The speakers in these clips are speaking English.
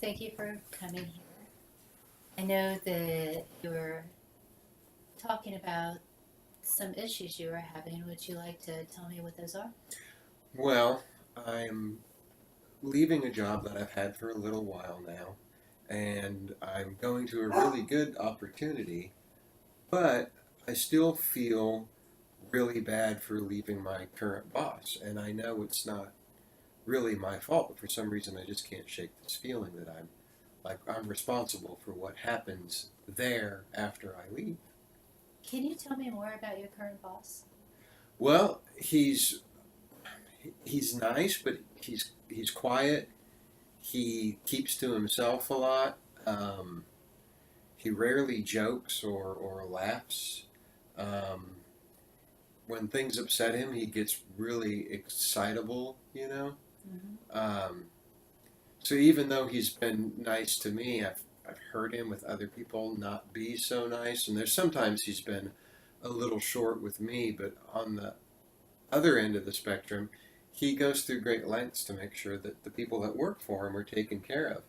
thank you for coming here. I know that you were talking about some issues you were having. Would you like to tell me what those are? Well, I'm leaving a job that I've had for a little while now, and I'm going to a really good opportunity, but I still feel really bad for leaving my current boss. And I know it's not really my fault, but for some reason I just can't shake this feeling that I'm responsible for what happens there after I leave. Can you tell me more about your current boss? Well, he's nice, but he's quiet. He keeps to himself a lot. Um, he rarely jokes or laughs. Um, when things upset him, he gets really excitable. Hmm. Um, so even though he's been nice to me, I've heard him with other people not be so nice. And there's sometimes he's been a little short with me, but on the other end of the spectrum, he goes through great lengths to make sure that the people that work for him are taken care of.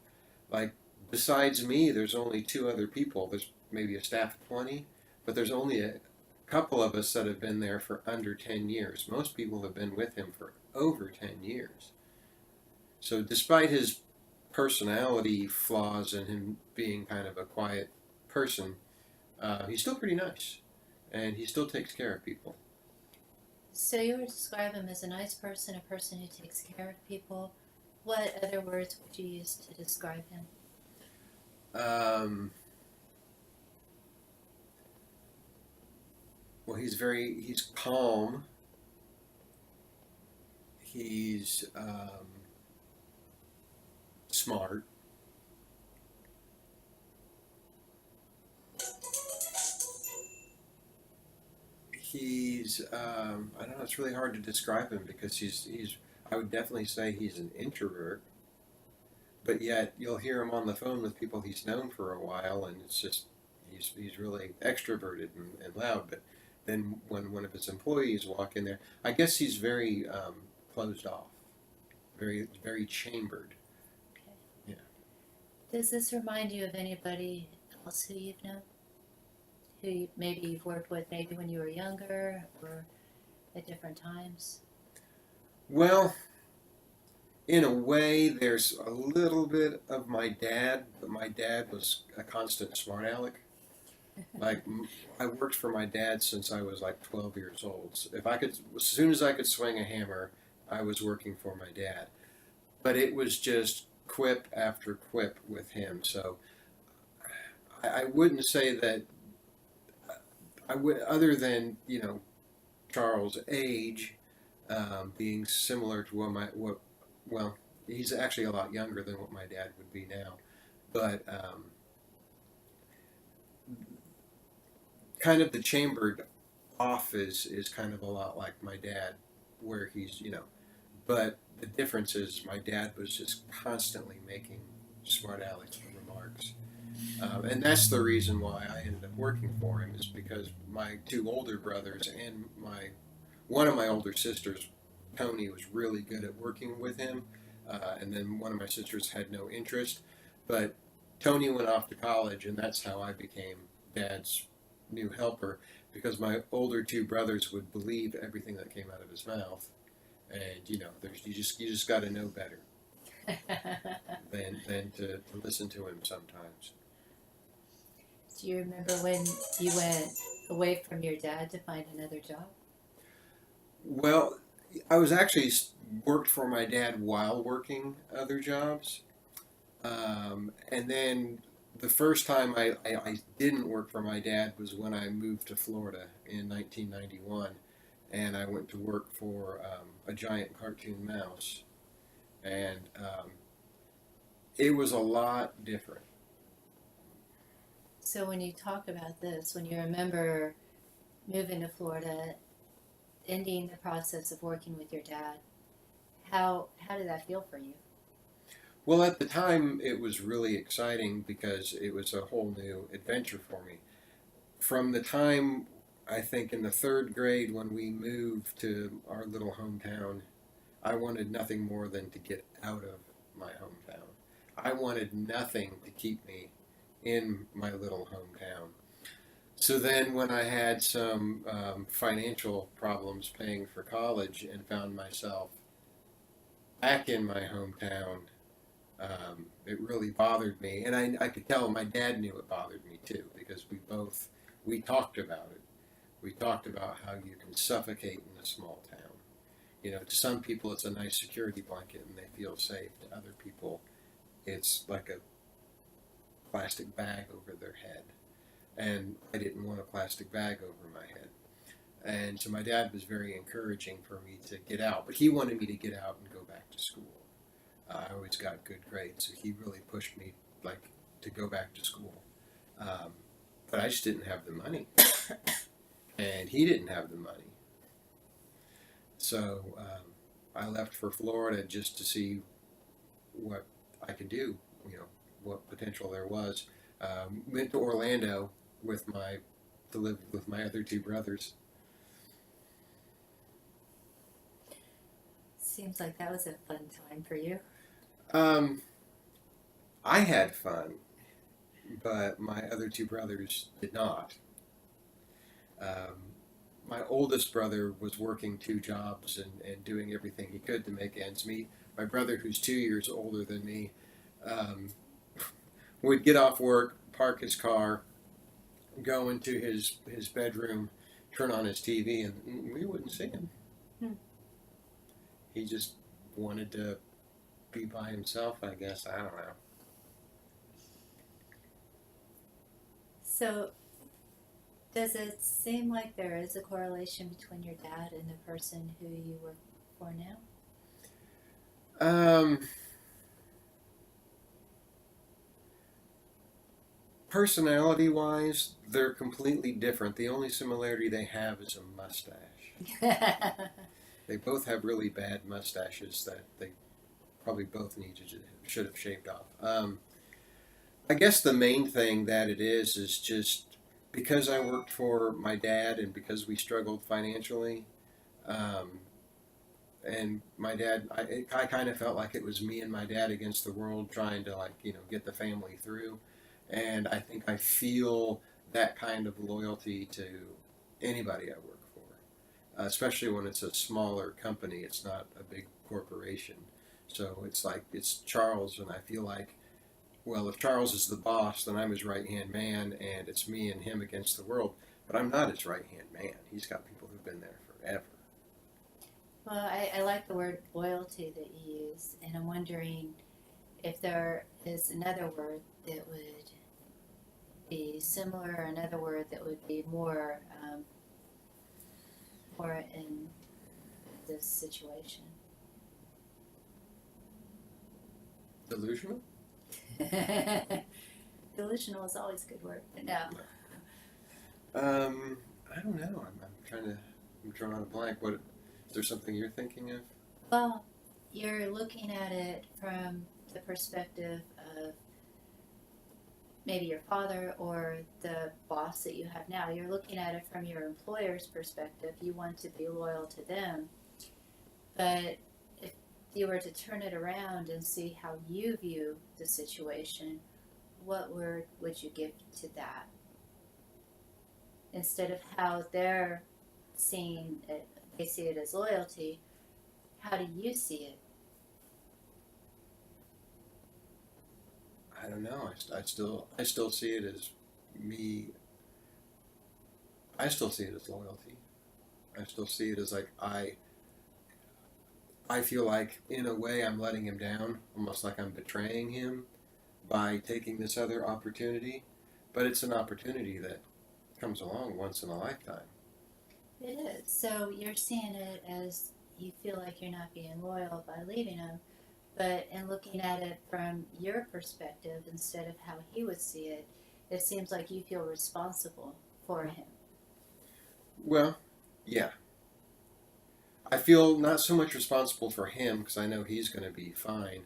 Like, besides me, there's only two other people. There's maybe a staff of 20, but there's only a couple of us that have been there for under 10 years. Most people have been with him for over 10 years. So, despite his personality flaws and him being kind of a quiet person, he's still pretty nice. And he still takes care of people. So you would describe him as a nice person, a person who takes care of people. What other words would you use to describe him? Um, well, he's calm. He's smart. I don't know. It's really hard to describe him because he's. I would definitely say he's an introvert, but yet you'll hear him on the phone with people he's known for a while, and it's just he's really extroverted and loud. But then when one of his employees walk in there, I guess he's very closed off, very chambered. Okay. Yeah. Does this remind you of anybody else who you've known? Maybe you've worked with maybe when you were younger or at different times? Well, in a way, there's a little bit of my dad, but my dad was a constant smart aleck. Like I worked for my dad since I was like 12 years old. So if I could, as soon as I could swing a hammer, I was working for my dad. But it was just quip after quip with him. So I wouldn't say that I would, other than Charles' age being similar to what well, he's actually a lot younger than what my dad would be now. But kind of the chambered off is kind of a lot like my dad, where but the difference is my dad was just constantly making smart aleck remarks. And that's the reason why I ended up working for him is because my two older brothers and my one of my older sisters, Tony, was really good at working with him, and then one of my sisters had no interest. But Tony went off to college, and that's how I became Dad's new helper because my older two brothers would believe everything that came out of his mouth, and you just got to know better than to listen to him sometimes. Do you remember when you went away from your dad to find another job? Well, I was actually worked for my dad while working other jobs. And then the first time I didn't work for my dad was when I moved to Florida in 1991. And I went to work for a giant cartoon mouse. And it was a lot different. So when you talk about this, when you remember moving to Florida, ending the process of working with your dad, how did that feel for you? Well, at the time, it was really exciting because it was a whole new adventure for me. From the time I think in the third grade when we moved to our little hometown, I wanted nothing more than to get out of my hometown. I wanted nothing to keep me in my little hometown. So then, when I had some financial problems paying for college and found myself back in my hometown, it really bothered me. And I could tell my dad knew it bothered me too, because we talked about it. We talked about how you can suffocate in a small town. You know, to some people it's a nice security blanket and they feel safe. To other people, it's like a plastic bag over their head. And I didn't want a plastic bag over my head. And so my dad was very encouraging for me to get out, but he wanted me to get out and go back to school. I always got good grades, so he really pushed me like to go back to school. But I just didn't have the money, and he didn't have the money. So I left for Florida just to see what I could do. You know, what potential there was. Went to Orlando to live with my other two brothers. Seems like that was a fun time for you. I had fun, but my other two brothers did not. My oldest brother was working two jobs and doing everything he could to make ends meet. My brother, who's 2 years older than me, would get off work, park his car, go into his bedroom, turn on his TV, and we wouldn't see him. He just wanted to be by himself, I guess. I don't know. So, does it seem like there is a correlation between your dad and the person who you work for now? Personality-wise, they're completely different. The only similarity they have is a mustache. They both have really bad mustaches that they probably both should have shaved off. I guess the main thing that it is just because I worked for my dad and because we struggled financially, and my dad, I kind of felt like it was me and my dad against the world trying to get the family through, and I think I feel that kind of loyalty to anybody I work for, especially when it's a smaller company. It's not a big corporation, so it's Charles, and I feel like, well, if Charles is the boss, then I'm his right-hand man, and it's me and him against the world. But I'm not his right-hand man. He's got people who've been there forever. Well, I like the word loyalty that you use, and I'm wondering if there is another word that would be similar, or another word that would be more in this situation. Delusional? Delusional is always a good word, but no. I don't know. I'm drawing a blank. Is there something you're thinking of? Well, you're looking at it from the perspective of maybe your father or the boss that you have now. You're looking at it from your employer's perspective. You want to be loyal to them. But if you were to turn it around and see how you view the situation, what word would you give to that? Instead of how they're seeing it, they see it as loyalty, how do you see it? I don't know. I still see it as me. I still see it as loyalty. I still see it as like I feel like in a way I'm letting him down, almost like I'm betraying him by taking this other opportunity. But it's an opportunity that comes along once in a lifetime. It is. So you're seeing it as you feel like you're not being loyal by leaving him, but in looking at it from your perspective instead of how he would see it, it seems like you feel responsible for him. Well, yeah. I feel not so much responsible for him because I know he's going to be fine.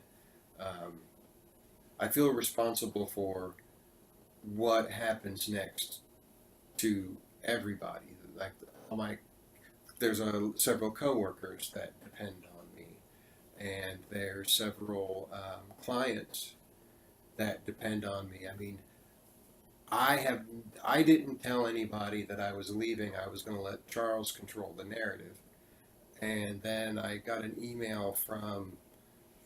I feel responsible for what happens next to everybody. Like there's several coworkers that depend on me, and there's several clients that depend on me. I mean, I didn't tell anybody that I was leaving. I was going to let Charles control the narrative. And then I got an email from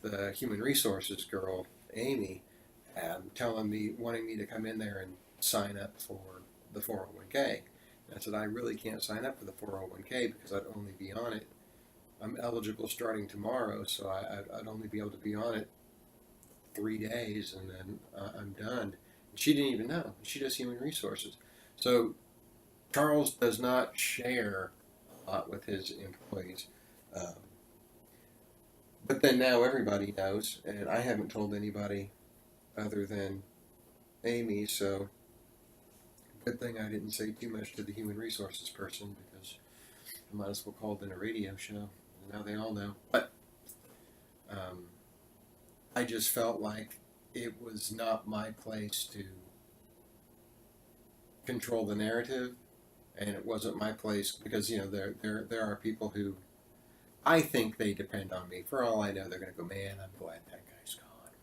the human resources girl, Amy, telling me, wanting me to come in there and sign up for the 401k. And I said, I really can't sign up for the 401k because I'd only be on it. I'm eligible starting tomorrow, so I'd only be able to be on it 3 days, and then I'm done. And she didn't even know. She does human resources. So Charles does not share a lot with his employees. Um, but then now everybody knows, and I haven't told anybody other than Amy, so good thing I didn't say too much to the human resources person because I might as well call it in a radio show. Now they all know. But I just felt like it was not my place to control the narrative, and it wasn't my place because there are people who I think they depend on me. For all I know, they're going to go, man, I'm glad that guy's gone.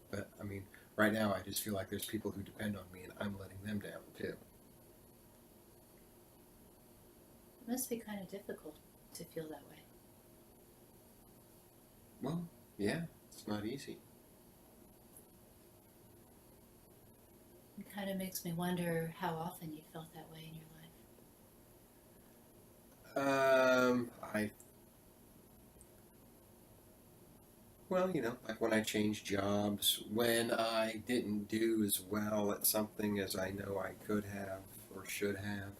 But I mean, right now, I just feel like there's people who depend on me, and I'm letting them down too. It must be kind of difficult to feel that way. Well, yeah, it's not easy. It kind of makes me wonder how often you felt that way in your life. Well, like when I changed jobs, when I didn't do as well at something as I know I could have or should have.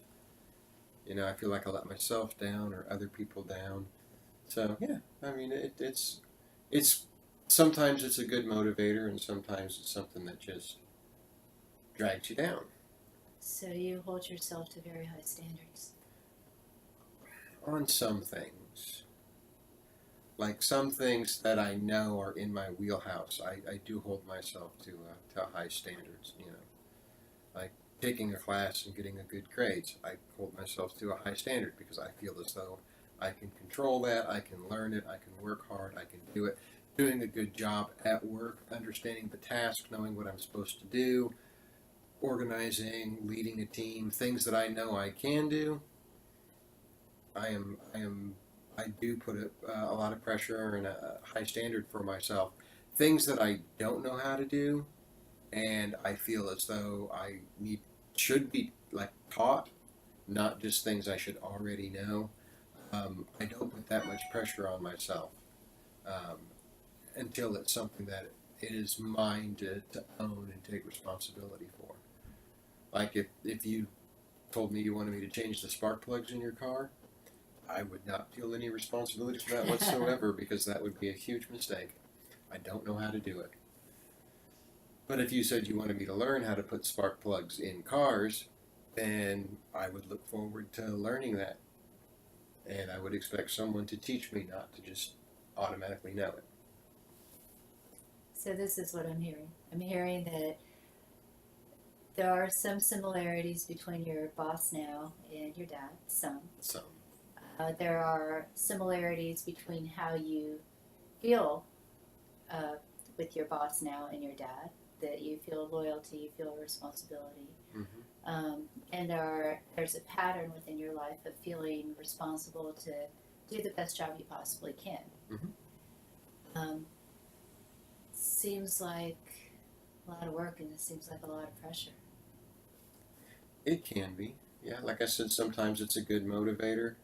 I feel like I let myself down or other people down. So yeah, I mean, it's sometimes it's a good motivator, and sometimes it's something that just drags you down. So you hold yourself to very high standards. On some things. Like some things that I know are in my wheelhouse, I do hold myself to high standards. Like taking a class and getting a good grades, I hold myself to a high standard because I feel as though I can control that, I can learn it, I can work hard, I can do it. Doing a good job at work, understanding the task, knowing what I'm supposed to do, organizing, leading a team, things that I know I can do. I do put a lot of pressure and a high standard for myself. Things that I don't know how to do, and I feel as though should be like taught, not just things I should already know. I don't put that much pressure on myself um, until it's something that it is mine to own and take responsibility for. Like if you told me you wanted me to change the spark plugs in your car, I would not feel any responsibility for that whatsoever because that would be a huge mistake. I don't know how to do it. But if you said you wanted me to learn how to put spark plugs in cars, then I would look forward to learning that. And I would expect someone to teach me, not to just automatically know it. So this is what I'm hearing. I'm hearing that there are some similarities between your boss now and your dad, some. So, There are similarities between how you feel with your boss now and your dad, that you feel loyalty, you feel responsibility. And there's a pattern within your life of feeling responsible to do the best job you possibly can. Seems like a lot of work, and it seems like a lot of pressure. it can be. Yeah, like I said, sometimes it's a good motivator.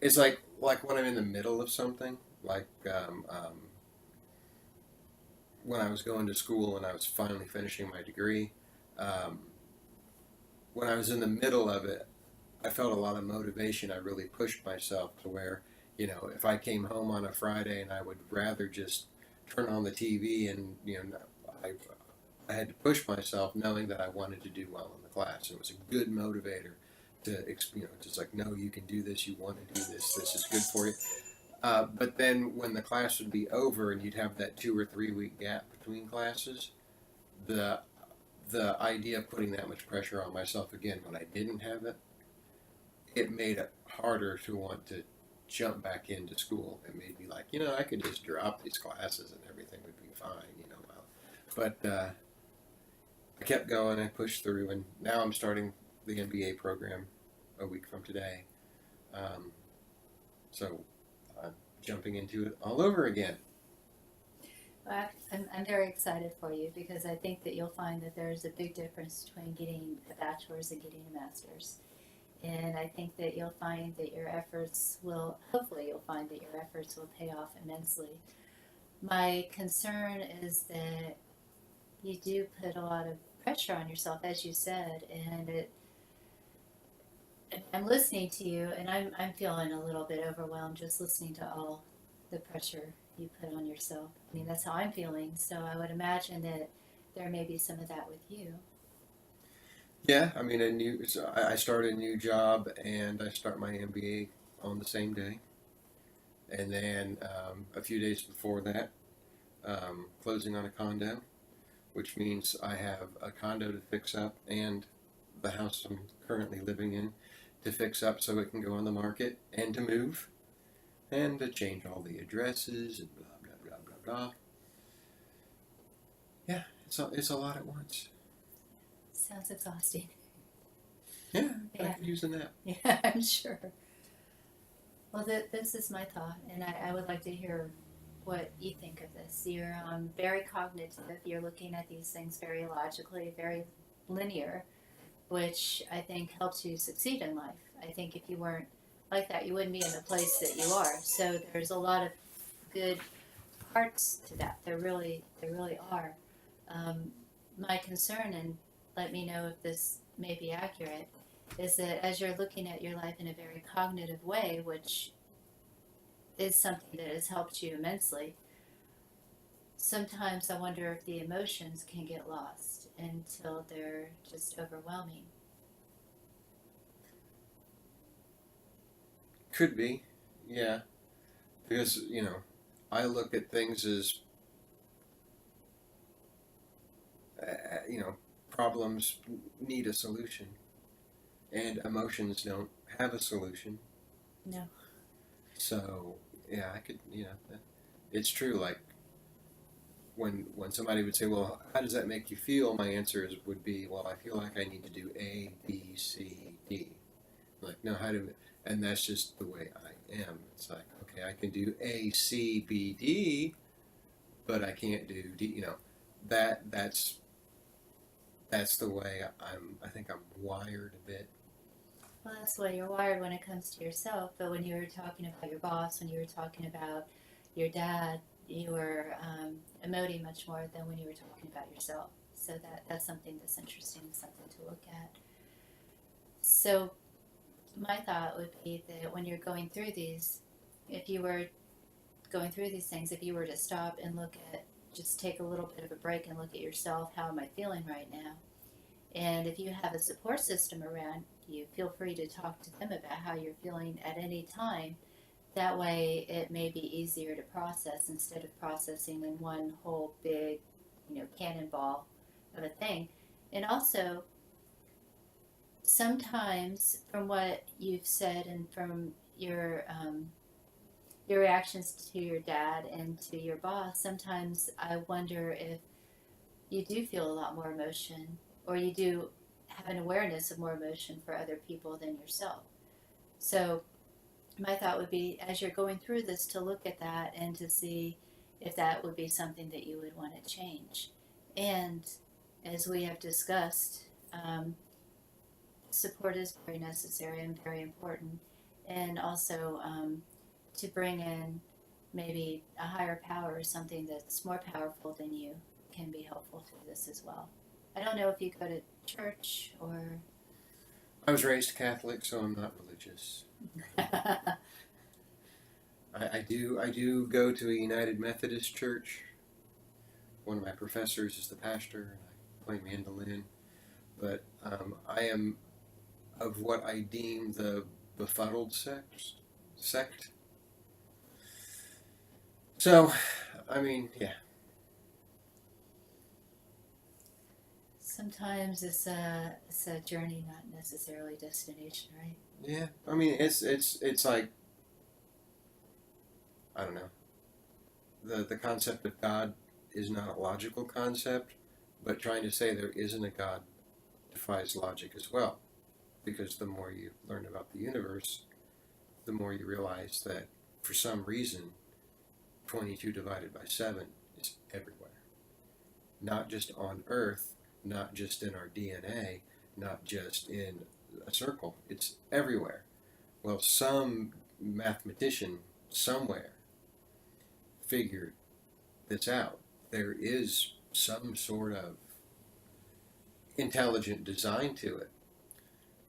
It's like when I'm in the middle of something, like when I was going to school and I was finally finishing my degree. When I was in the middle of it, I felt a lot of motivation. I really pushed myself to where, if I came home on a Friday and I would rather just turn on the TV and, I had to push myself knowing that I wanted to do well in the class. It was a good motivator to, just like, no, you can do this, you want to do this, this is good for you. But then when the class would be over and you'd have that 2 or 3 week gap between classes, the idea of putting that much pressure on myself again when I didn't have it, it made it harder to want to jump back into school. It made me like, I could just drop these classes and everything would be fine. But I kept going. I pushed through, and now I'm starting the MBA program a week from today. Um, so I'm jumping into it all over again. Well, I'm very excited for you because I think that you'll find that there's a big difference between getting a bachelor's and getting a master's. And I think that you'll find that your efforts will, hopefully, you'll find that your efforts will pay off immensely. My concern is that you do put a lot of pressure on yourself, as you said, and I'm listening to you, and I'm feeling a little bit overwhelmed just listening to all the pressure you put on yourself. I mean, that's how I'm feeling. So I would imagine that there may be some of that with you. Yeah, I mean, I started a new job, and I start my MBA on the same day, and then a few days before that, closing on a condo, which means I have a condo to fix up and the house I'm currently living in to fix up so it can go on the market and to move and to change all the addresses and blah blah blah blah blah. Yeah, it's a lot at once. Sounds exhausting. Yeah, I Yeah. could use a nap. Yeah, I'm sure. Well, this is my thought, and I would like to hear what you think of this. You're very cognitive. You're looking at these things very logically, very linear, which I think helps you succeed in life. I think if you weren't like that, you wouldn't be in the place that you are. So there's a lot of good parts to that. There really are. My concern, and let me know if this may be accurate, is that as you're looking at your life in a very cognitive way, which is something that has helped you immensely, sometimes I wonder if the emotions can get lost until they're just overwhelming. Could be, yeah, because I look at things as problems need a solution, and emotions don't have a solution. No. So yeah, I could, it's true. Like when somebody would say, "Well, how does that make you feel?" My answer would be, "Well, I feel like I need to do A, B, C, D." Like, no, how do? And that's just the way I am. It's like, okay, I can do A, C, B, D, but I can't do D. That's the way I'm. I think I'm wired a bit. Well, that's the way you're wired when it comes to yourself. But when you were talking about your boss, when you were talking about your dad, you were emoting much more than when you were talking about yourself. So that's something that's interesting, something to look at. So my thought would be that when you're going through these, if you were going through these things, if you were to stop and look at, just take a little bit of a break and look at yourself, how am I feeling right now? And if you have a support system around you, feel free to talk to them about how you're feeling at any time. That way, it may be easier to process instead of processing in one whole big, cannonball of a thing. And also, sometimes, from what you've said and from your reactions to your dad and to your boss, sometimes I wonder if you do feel a lot more emotion, or you do have an awareness of more emotion for other people than yourself. So my thought would be, as you're going through this, to look at that and to see if that would be something that you would want to change. And as we have discussed, support is very necessary and very important. And also to bring in maybe a higher power or something that's more powerful than you can be helpful through this as well. I don't know if you go to church or. I was raised Catholic, so I'm not religious. I do go to a United Methodist church. One of my professors is the pastor, and I play mandolin. But I am of what I deem the befuddled sect. So, I mean, yeah. Sometimes it's a journey, not necessarily destination, right? Yeah, I mean, it's like, I don't know. The concept of God is not a logical concept, but trying to say there isn't a God defies logic as well. Because the more you learn about the universe, the more you realize that for some reason, 22 divided by 7 is everywhere. Not just on Earth, not just in our DNA, not just in a circle, it's everywhere. Well, some mathematician somewhere figured this out. There is some sort of intelligent design to it,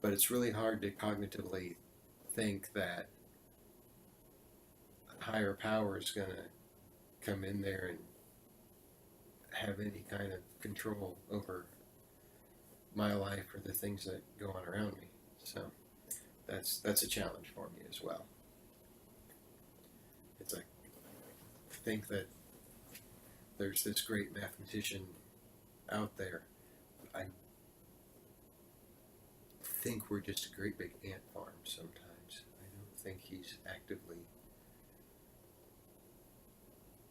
but it's really hard to cognitively think that a higher power is going to come in there and have any kind of control over my life or the things that go on around me. So that's a challenge for me as well. It's like, I think that there's this great mathematician out there. I think we're just a great big ant farm sometimes. I don't think he's actively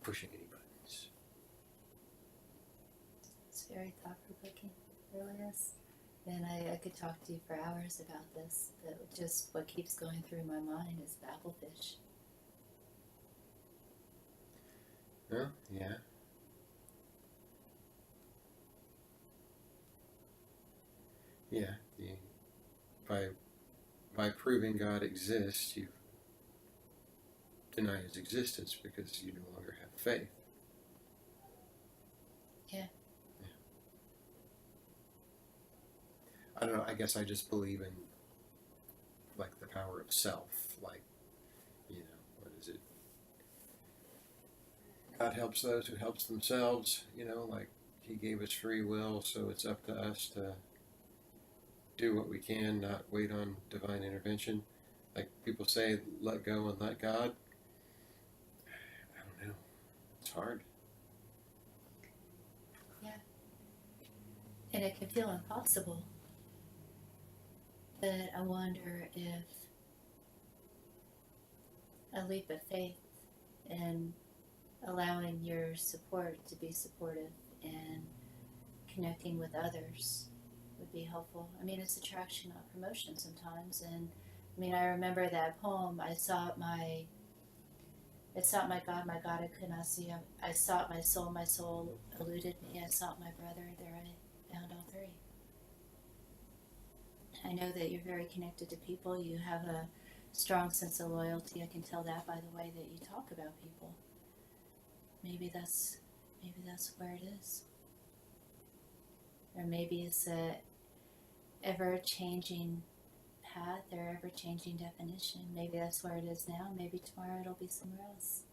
pushing any buttons. It's very thought-provoking, it really is. And I could talk to you for hours about this, but just what keeps going through my mind is Babelfish. Well, yeah. Yeah, by proving God exists, you deny his existence because you no longer have faith. Yeah. I don't know, I guess I just believe in, like, the power of self. Like, what is it? God helps those who helps themselves, like he gave us free will, so it's up to us to do what we can, not wait on divine intervention. Like people say, let go and let God. I don't know. It's hard. Yeah. And it can feel impossible. But I wonder if a leap of faith and allowing your support to be supportive and connecting with others would be helpful. I mean, it's attraction, not promotion sometimes. And I mean, I remember that poem, I sought my God, I could not see him. I sought my soul eluded me. I sought my brother, there I found all three. I know that you're very connected to people. You have a strong sense of loyalty. I can tell that by the way that you talk about people. Maybe that's where it is. Or maybe it's a ever-changing path or ever-changing definition. Maybe that's where it is now. Maybe tomorrow it'll be somewhere else.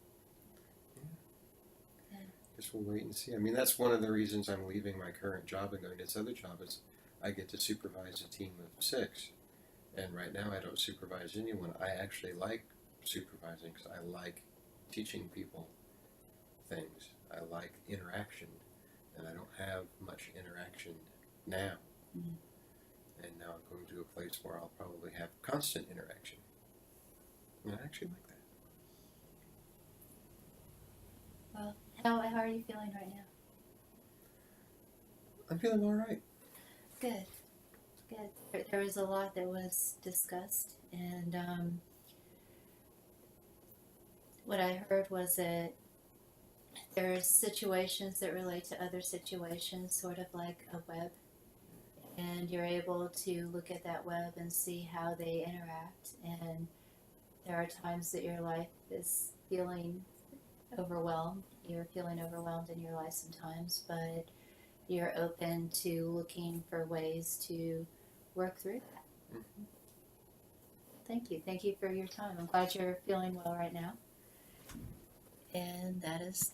Yeah. Guess we'll wait and see. I mean, that's one of the reasons I'm leaving my current job and going to this other job is I get to supervise a team of 6. And right now I don't supervise anyone. I actually like supervising because I like teaching people things. I like interaction. And I don't have much interaction now. Mm-hmm. And now I'm going to a place where I'll probably have constant interaction. And I actually like that. Well, how are you feeling right now? I'm feeling all right. Good. There was a lot that was discussed, and what I heard was that there are situations that relate to other situations, sort of like a web, and you're able to look at that web and see how they interact, and there are times that your life is feeling overwhelmed. You're feeling overwhelmed in your life sometimes, but you're open to looking for ways to work through that. Mm-hmm. Thank you for your time. I'm glad you're feeling well right now. And that is